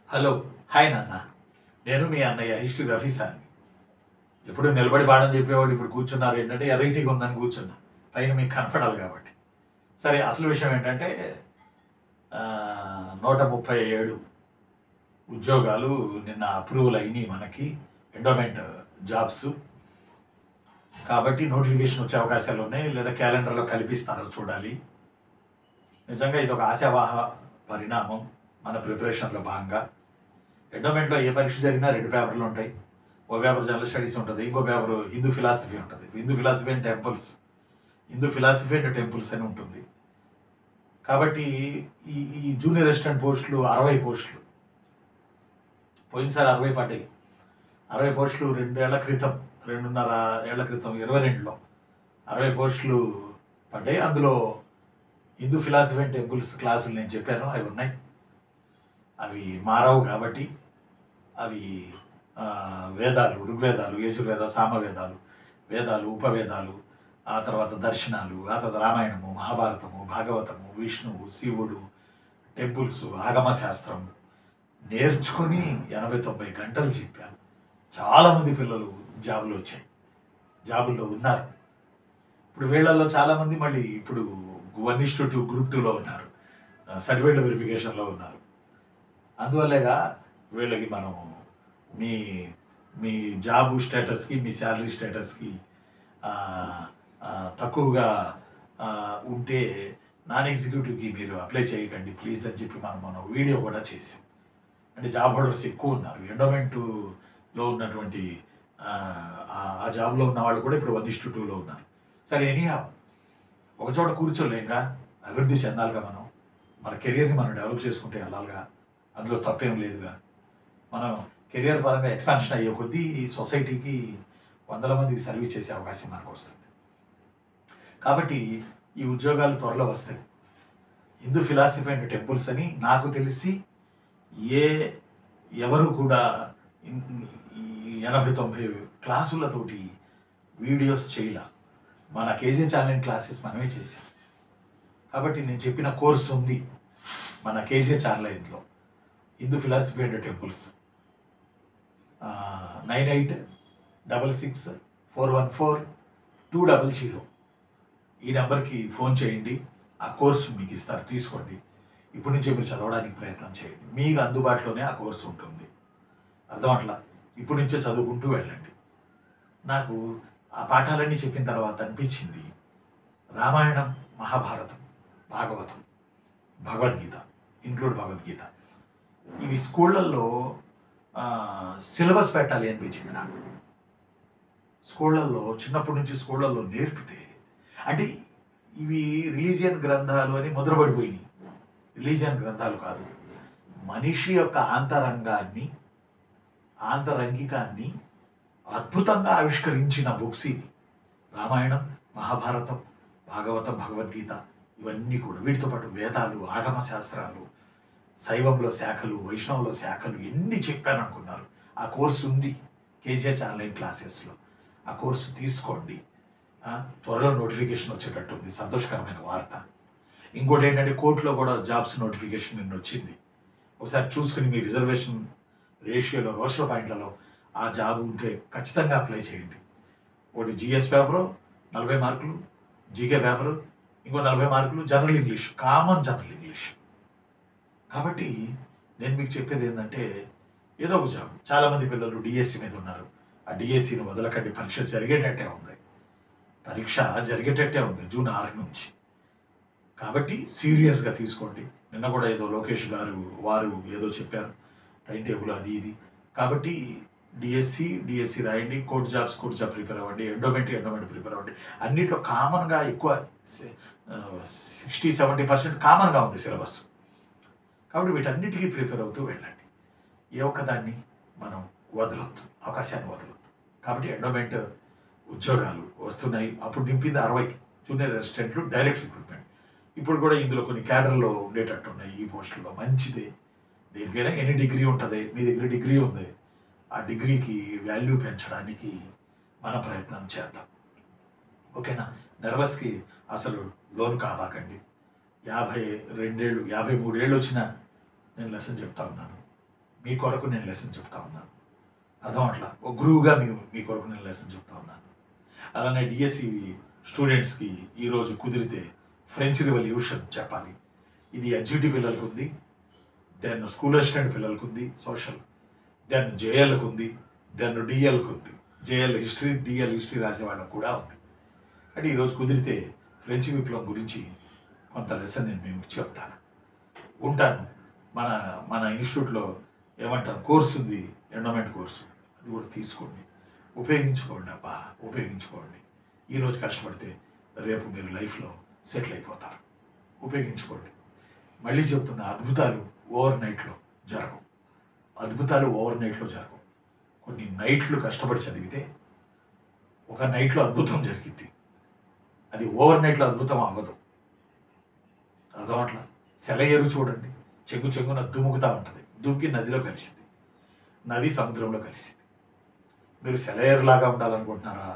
Hello, hi నాన్న. నేను మీ అన్నయ్య హిస్టరీ రఫీ సార్ని. ఎప్పుడు నిలబడి పాడని చెప్పేవాడు, ఇప్పుడు కూర్చున్నారు ఏంటంటే ఎర్రైటీగా ఉందని కూర్చున్నా, పైన మీకు కనపడాలి కాబట్టి. సరే, అసలు విషయం ఏంటంటే 137 ఉద్యోగాలు నిన్న అప్రూవల్ అయినాయి మనకి, ఎండోమెంట్ జాబ్స్. కాబట్టి నోటిఫికేషన్ వచ్చే అవకాశాలు ఉన్నాయి, లేదా క్యాలెండర్లో కల్పిస్తారో చూడాలి. నిజంగా ఇది ఒక ఆశావాహ పరిణామం మన ప్రిపరేషన్లో భాగంగా. ఎండోమెంట్లో ఏ పరీక్ష జరిగినా 2 పేపర్లు ఉంటాయి. ఓ పేపర్ జనరల్ స్టడీస్ ఉంటుంది, ఇంకో పేపర్ హిందూ ఫిలాసఫీ ఉంటుంది. హిందూ ఫిలాసఫీ అండ్ టెంపుల్స్ అని ఉంటుంది. కాబట్టి ఈ జూనియర్ అసిస్టెంట్ పోస్టులు 60 పోస్టులు, పోయినసారి 60 పడ్డాయి. 60 పోస్టులు 2.5 ఏళ్ల క్రితం 22లో 60 పోస్టులు పడ్డాయి. అందులో హిందూ ఫిలాసఫీ అండ్ టెంపుల్స్ క్లాసులు నేను చెప్పాను, అవి ఉన్నాయి. అవి మారవు కాబట్టి అవి వేదాలు, ఋగ్వేదాలు, యజుర్వేద, సామవేదాలు, వేదాలు, ఉపవేదాలు, ఆ తర్వాత దర్శనాలు, ఆ తర్వాత రామాయణము, మహాభారతము, భాగవతము, విష్ణువు, శివుడు, టెంపుల్స్, ఆగమ శాస్త్రం నేర్చుకొని 80-90 గంటలు చెప్పాను. చాలామంది పిల్లలు జాబుల్లో ఉన్నారు. ఇప్పుడు వీళ్ళల్లో చాలామంది మళ్ళీ ఇప్పుడు 1:2 గ్రూప్ 2లో ఉన్నారు, సర్టిఫికేట్ వెరిఫికేషన్లో ఉన్నారు. అందువల్లేగా వీళ్ళకి మనం మీ మీ జాబ్ స్టేటస్కి, మీ శాలరీ స్టేటస్కి తక్కువగా ఉంటే నాన్ ఎగ్జిక్యూటివ్కి మీరు అప్లై చేయకండి ప్లీజ్ అని చెప్పి మనం వీడియో కూడా చేసాం. అంటే జాబ్ హోల్డర్స్ ఎక్కువ ఉన్నారు. ఎండోమెంట్లో ఉన్నటువంటి ఆ జాబ్లో ఉన్న వాళ్ళు కూడా ఇప్పుడు 1:2లో ఉన్నారు. సరే, ఎనీహౌ ఒకచోట కూర్చోలేంగా, అభివృద్ధి చెందాలిగా. మన కెరియర్ని మనం డెవలప్ చేసుకుంటే వెళ్ళాలిగా, అందులో తప్పేం లేదుగా. మనం కెరియర్ పరంగా ఎక్స్పాన్షన్ అయ్యే కొద్దీ సొసైటీకి 100 మందికి సర్వీస్ చేసే అవకాశం మనకు వస్తుంది. కాబట్టి ఈ ఉద్యోగాలు త్వరలో వస్తాయి. హిందూ ఫిలాసఫీ అండ్ టెంపుల్స్ అని నాకు తెలిసి ఎవరు కూడా 80-90 క్లాసులతోటి వీడియోస్ చేయలే. మన కేజీ ఛానల్ క్లాసెస్ మనమే చేసాం. కాబట్టి నేను చెప్పిన కోర్సు ఉంది మన KG channel Hindu philosophy and temples. 9866414200 ఈ నెంబర్కి ఫోన్ చేయండి. ఆ కోర్సు మీకు ఇస్తారు, తీసుకోండి. ఇప్పటి నుంచే మీరు చదవడానికి ప్రయత్నం చేయండి. మీకు అందుబాటులోనే ఆ కోర్సు ఉంటుంది. అర్థమట్లా, ఇప్పటి నుంచే చదువుకుంటూ వెళ్ళండి. నాకు ఆ పాఠాలన్నీ చెప్పిన తర్వాత అనిపించింది, రామాయణం, మహాభారతం, భాగవతం, భగవద్గీత, భగవద్గీత, ఇవి స్కూళ్ళల్లో సిలబస్ పెట్టాలి అనిపించింది నాకు. స్కూళ్ళల్లో చిన్నప్పటి నుంచి స్కూళ్ళల్లో నేర్పితే, అంటే ఇవి రిలీజియన్ గ్రంథాలు అని ముద్రపడిపోయినాయి. రిలీజియన్ గ్రంథాలు కాదు, మనిషి యొక్క ఆంతరంగికాన్ని అద్భుతంగా ఆవిష్కరించిన బుక్స్ ఇవి. రామాయణం, మహాభారతం, భాగవతం, భగవద్గీత, ఇవన్నీ కూడా. వీటితో పాటు వేదాలు, ఆగమ శాస్త్రాలు, శైవంలో శాఖలు, వైష్ణవంలో శాఖలు, ఎన్ని చెప్పారనుకున్నారు. ఆ కోర్సు ఉంది కేజీహెచ్ ఆన్లైన్ క్లాసెస్లో. ఆ కోర్సు తీసుకోండి. త్వరలో నోటిఫికేషన్ వచ్చేటట్టు ఉంది, సంతోషకరమైన వార్త. ఇంకోటి ఏంటంటే, కోర్టులో కూడా జాబ్స్ నోటిఫికేషన్ నిన్న వచ్చింది. ఒకసారి చూసుకుని మీ రిజర్వేషన్ రేషియోలో, రోషో పాయింట్లలో ఆ జాబ్ ఉంటే ఖచ్చితంగా అప్లై చేయండి. ఒకటి జిఎస్ పేపరు 40 మార్కులు, జీకే పేపరు ఇంకో 40 మార్కులు, general English, common general English. కాబట్టి నేను మీకు చెప్పేది ఏంటంటే, ఏదో ఒక జాబ్. చాలామంది పిల్లలు డిఎస్సి మీద ఉన్నారు. ఆ డిఎస్సిని వదలకండి, పరీక్ష జరిగేటట్టే ఉంది జూన్ 6 నుంచి. కాబట్టి సీరియస్గా తీసుకోండి. నిన్న కూడా ఏదో లోకేష్ గారు వారు ఏదో చెప్పారు, టైం టేబుల్ అది ఇది. కాబట్టి డిఎస్సి రాయండి, కోర్ట్ జాబ్ ప్రిపేర్ అవ్వండి, ఎండోమెంట్ ప్రిపేర్ అవ్వండి. అన్నిట్లో కామన్గా ఎక్కువ 60-70% కామన్గా ఉంది సిలబస్. కాబట్టి వీటన్నిటికీ ప్రిపేర్ అవుతూ వెళ్ళండి. ఏ ఒక్కదాన్ని మనం అవకాశాన్ని వదలొద్దు. కాబట్టి ఎండోమెంట్ ఉద్యోగాలు వస్తున్నాయి. అప్పుడు నింపింది 60 జూనియర్ అసిస్టెంట్లు, డైరెక్ట్ రిక్రూట్మెంట్. ఇప్పుడు కూడా ఇందులో కొన్ని క్యాడర్లో ఉండేటట్టు ఉన్నాయి ఈ పోస్టుల్లో. మంచిదే, దేనికైనా ఎన్ని డిగ్రీ ఉంటుంది. మీ దగ్గర డిగ్రీ ఉంది, ఆ డిగ్రీకి వాల్యూ పెంచడానికి మన ప్రయత్నం చేద్దాం. ఓకేనా? నర్వస్కి అసలు లోన్ కాబాకండి. 52 ఏళ్ళు 53 ఏళ్ళు వచ్చినా నేను లెసన్ చెప్తా ఉన్నాను. మీ కొరకు నేను లెసన్ చెప్తా ఉన్నాను. అర్థం అట్లా ఒక గురువుగా మీ కొరకు నేను లెసన్ చెప్తా ఉన్నాను. అలానే డిఎస్సి స్టూడెంట్స్కి ఈరోజు కుదిరితే ఫ్రెంచ్ రివల్యూషన్ చెప్పాలి. ఇది ఎడ్జిటి పిల్లలకు ఉంది, దెన్ స్కూల్ అసిస్టెంట్ పిల్లలకు ఉంది సోషల్, దెన్ జేఎల్కి ఉంది, దెన్ డిఎల్కి ఉంది. జేఎల్ హిస్టరీ, డిఎల్ హిస్టరీ రాసే వాళ్ళకు కూడా ఉంది. అంటే ఈరోజు కుదిరితే ఫ్రెంచ్ విప్లవం గురించి కొంత లెసన్ నేను మీకు చెప్తాను. ఉంటాను. మన మన ఇన్స్టిట్యూట్లో ఏమంటారు కోర్సు ఉంది, ఎండోమెంట్ కోర్సు, అది కూడా తీసుకోండి, ఉపయోగించుకోండి. అబ్బా ఉపయోగించుకోండి. ఈరోజు కష్టపడితే రేపు మీరు లైఫ్లో సెటిల్ అయిపోతారు. ఉపయోగించుకోండి. మళ్ళీ చెప్తున్న అద్భుతాలు ఓవర్ నైట్లో జరగవు. అద్భుతాలు ఓవర్ నైట్లో జరగవు. కొన్ని నైట్లు కష్టపడి చదివితే ఒక నైట్లో అద్భుతం జరిగింది. అది ఓవర్ నైట్లో అద్భుతం అవ్వదు. అర్థం అట్లా సెలయేరు చూడండి, చెంగు చెంగున దుముకుతూ ఉంటుంది, దుమికి నదిలో కలిసింది, నది సముద్రంలో కలిసింది. మీరు సెలయేరులాగా ఉండాలనుకుంటున్నారా,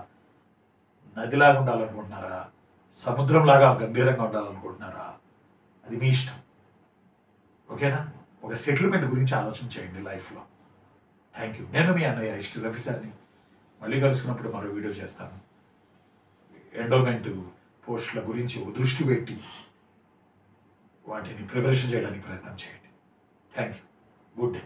నదిలాగా ఉండాలనుకుంటున్నారా, సముద్రంలాగా గంభీరంగా ఉండాలనుకుంటున్నారా, అది మీ ఇష్టం. ఓకేనా? ఒక సెటిల్మెంట్ గురించి ఆలోచన చేయండి లైఫ్లో. Thank you. నేను మీ అన్నయ్య హిస్టరీ రఫీ సార్ని. మళ్ళీ కలుసుకున్నప్పుడు మరో వీడియో చేస్తాను. ఎండోమెంట్ పోస్టుల గురించి ఒక దృష్టి పెట్టి వాటిని ప్రిపరేషన్ చేయడానికి ప్రయత్నం చేయండి. Thank you. Good day.